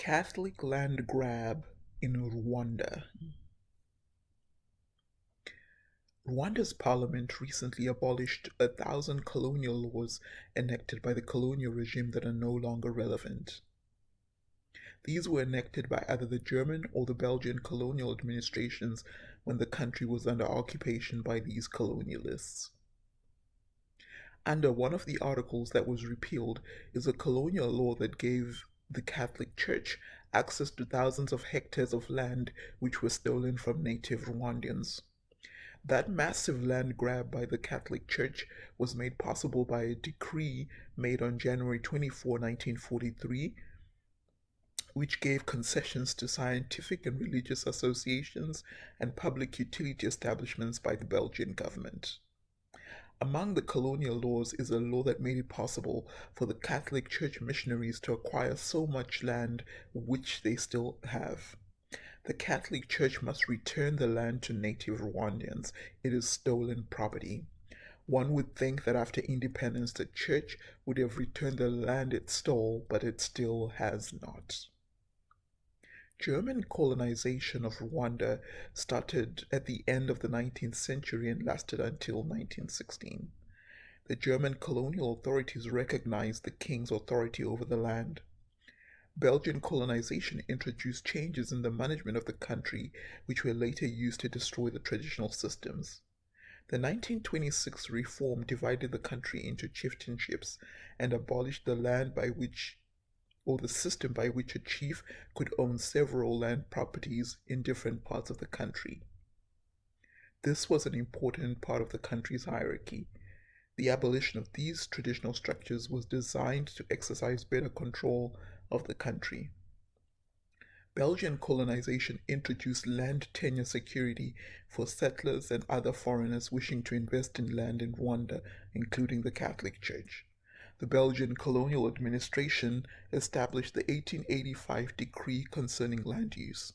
Catholic land grab in Rwanda. Rwanda's parliament recently abolished 1,000 colonial laws enacted by the colonial regime that are no longer relevant. These were enacted by either the German or the Belgian colonial administrations when the country was under occupation by these colonialists. Under one of the articles that was repealed is a colonial law that gave the Catholic Church access to thousands of hectares of land which were stolen from native Rwandans. That massive land grab by the Catholic Church was made possible by a decree made on January 24, 1943, which gave concessions to scientific and religious associations and public utility establishments by the Belgian government. Among the colonial laws is a law that made it possible for the Catholic Church missionaries to acquire so much land which they still have. The Catholic Church must return the land to native Rwandans. It is stolen property. One would think that after independence the Church would have returned the land it stole, but it still has not. German colonization of Rwanda started at the end of the 19th century and lasted until 1916. The German colonial authorities recognized the king's authority over the land. Belgian colonization introduced changes in the management of the country, which were later used to destroy the traditional systems. The 1926 reform divided the country into chieftainships and abolished the land by which or the system by which a chief could own several land properties in different parts of the country. This was an important part of the country's hierarchy. The abolition of these traditional structures was designed to exercise better control of the country. Belgian colonization introduced land tenure security for settlers and other foreigners wishing to invest in land in Rwanda, including the Catholic Church. The Belgian colonial administration established the 1885 decree concerning land use.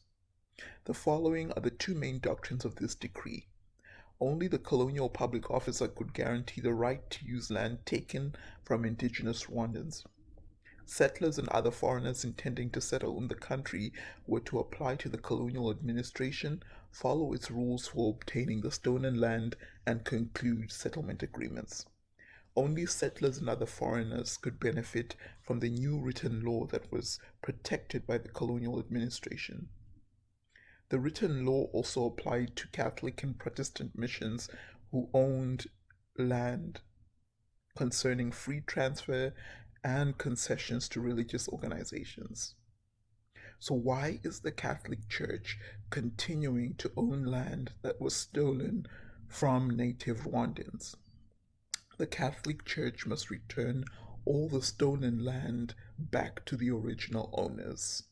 The following are the two main doctrines of this decree. Only the colonial public officer could guarantee the right to use land taken from indigenous Rwandans. Settlers and other foreigners intending to settle in the country were to apply to the colonial administration, follow its rules for obtaining the stolen land, and conclude settlement agreements. Only settlers and other foreigners could benefit from the new written law that was protected by the colonial administration. The written law also applied to Catholic and Protestant missions who owned land, concerning free transfer and concessions to religious organizations. So why is the Catholic Church continuing to own land that was stolen from native Rwandans? The Catholic Church must return all the stolen land back to the original owners.